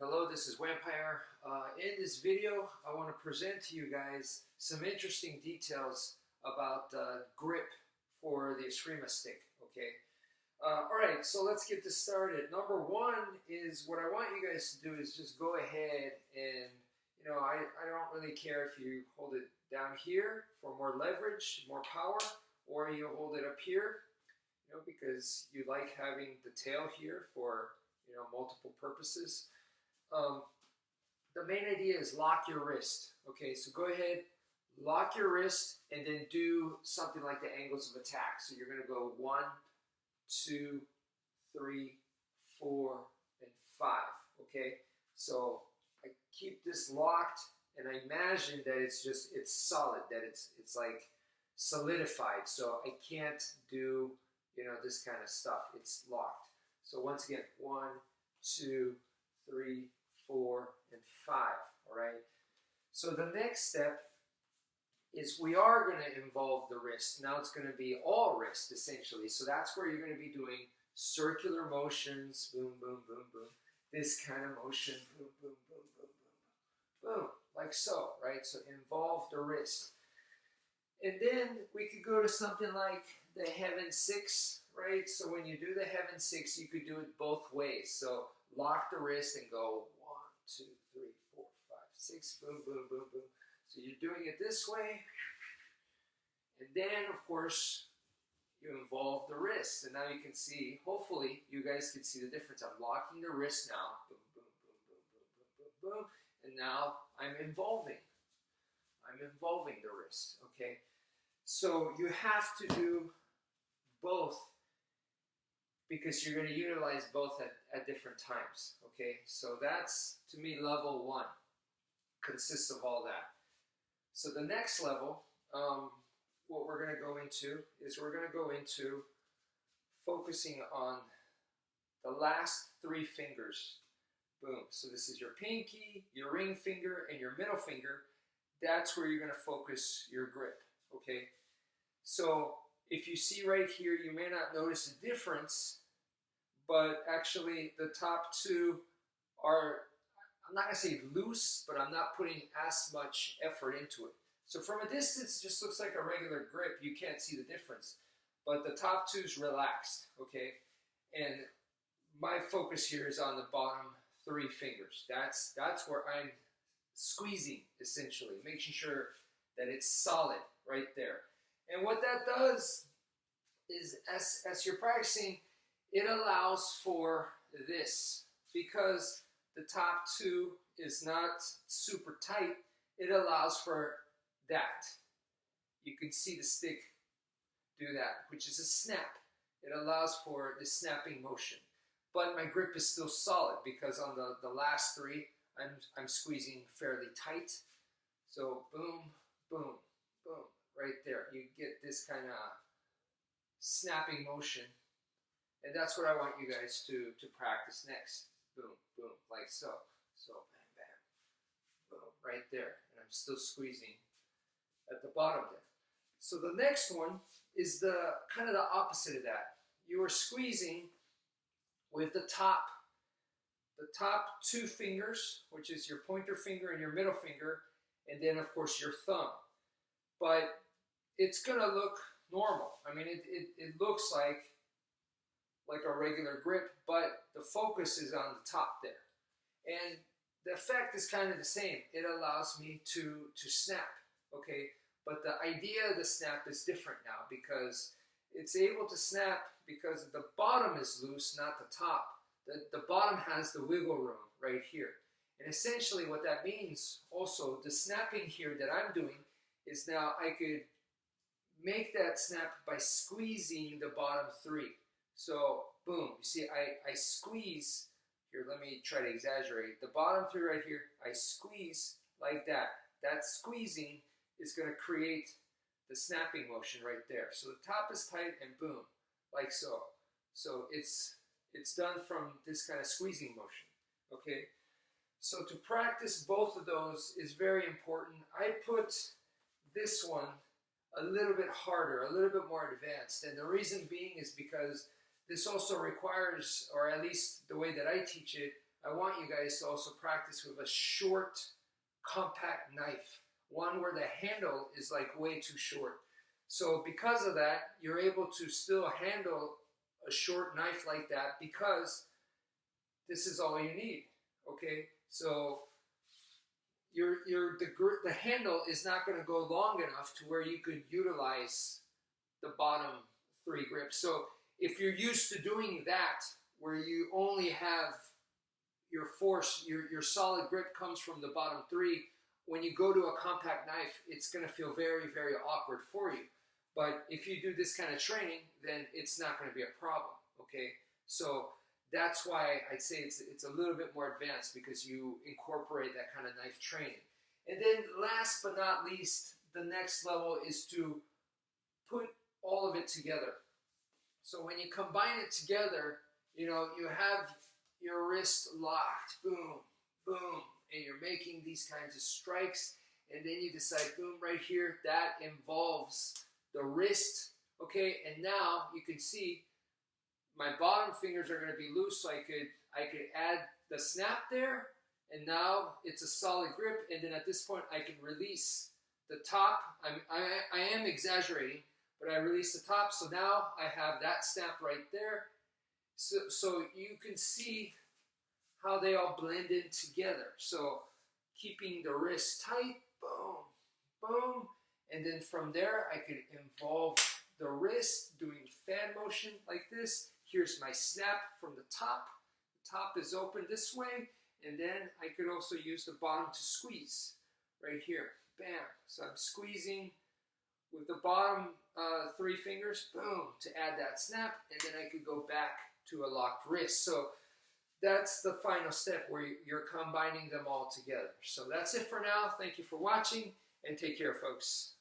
Hello, this is Wmpyr. In this video, I want to present to you guys some interesting details about grip for the Eskrima stick. Okay. Alright, so let's get this started. Number one is what I want you guys to do is just go ahead and, I don't really care if you hold it down here for more leverage, more power, or you hold it up here, because you like having the tail here for, multiple purposes. The main idea is lock your wrist. Okay, so go ahead, lock your wrist, and then do something like the angles of attack. So you're going to go 1, 2, 3, 4, and 5. Okay, so I keep this locked, and I imagine that it's solid, that it's like solidified. So I can't do this kind of stuff. It's locked. So once again, 1, 2, 3, 4, and 5. All right. So the next step is we are going to involve the wrist. Now it's going to be all wrist essentially. So that's where you're going to be doing circular motions. Boom, boom, boom, boom. This kind of motion. Boom, boom, boom, boom, boom, boom. Like so, right? So involve the wrist. And then we could go to something like the Heaven 6, right? So when you do the Heaven 6, you could do it both ways. So lock the wrist and go 1, 2, 3, 4, 5, 6, boom, boom, boom, boom. So you're doing it this way. And then, of course, you involve the wrist. And now you can see, hopefully, you guys can see the difference. I'm locking the wrist now. Boom, boom, boom, boom, boom, boom, boom, boom. And now I'm involving the wrist, okay? So you have to do both because you're going to utilize both at different times, okay? So that's, to me, level 1 consists of all that. So the next level, what we're going to go into is we're going to go into focusing on the last 3 fingers. Boom. So this is your pinky, your ring finger, and your middle finger. That's where you're going to focus your grip, okay? So if you see right here, you may not notice a difference, but actually the top 2 are, I'm not going to say loose, but I'm not putting as much effort into it. So from a distance, it just looks like a regular grip. You can't see the difference. But the top 2 is relaxed, okay? And my focus here is on the bottom 3 fingers. That's where I'm squeezing, essentially, making sure that it's solid right there. And what that does is, as you're practicing, it allows for this. Because the top 2 is not super tight, it allows for that. You can see the stick do that, which is a snap. It allows for the snapping motion. But my grip is still solid because on the last 3, I'm squeezing fairly tight. So boom, boom, boom, right there. You get this kind of snapping motion. And that's what I want you guys to practice next. Boom, boom, like so. So bam, bam, boom, right there. And I'm still squeezing at the bottom there. So the next one is the kind of the opposite of that. You are squeezing with the top 2 fingers, which is your pointer finger and your middle finger, and then of course your thumb. But it's gonna look normal. I mean, it looks like a regular grip, but the focus is on the top there. And the effect is kind of the same. It allows me to snap, okay? But the idea of the snap is different now because it's able to snap because the bottom is loose, not the top. The bottom has the wiggle room right here. And essentially what that means also, the snapping here that I'm doing is now I could make that snap by squeezing the bottom 3. So boom, you see I squeeze, here let me try to exaggerate, the bottom 3 right here, I squeeze like that. That squeezing is going to create the snapping motion right there. So the top is tight and boom, like so. So it's done from this kind of squeezing motion, okay? So to practice both of those is very important. I put this one a little bit harder, a little bit more advanced. And the reason being is because this also requires, or at least the way that I teach it, I want you guys to also practice with a short, compact knife. One where the handle is like way too short. So because of that, you're able to still handle a short knife like that because this is all you need, okay? So the handle is not going to go long enough to where you could utilize the bottom 3 grips. So if you're used to doing that, where you only have your force, your solid grip comes from the bottom 3, when you go to a compact knife, it's going to feel very, very awkward for you. But if you do this kind of training, then it's not going to be a problem, okay? So that's why I'd say it's a little bit more advanced, because you incorporate that kind of knife training. And then last but not least, the next level is to put all of it together. So when you combine it together, you know, you have your wrist locked, boom, boom, and you're making these kinds of strikes, and then you decide, boom, right here, that involves the wrist, okay? And now you can see my bottom fingers are going to be loose, so I could add the snap there, and now it's a solid grip. And then at this point, I can release the top. I am exaggerating, but I release the top, so now I have that snap right there. So you can see how they all blend in together. So keeping the wrist tight, boom, boom, and then from there I could involve the wrist doing fan motion like this. Here's my snap from the top. The top is open this way, and then I could also use the bottom to squeeze right here. Bam. So I'm squeezing with the bottom 3 fingers, boom, to add that snap, and then I could go back to a locked wrist. So that's the final step, where you're combining them all together. So that's it for now. Thank you for watching, and take care, folks.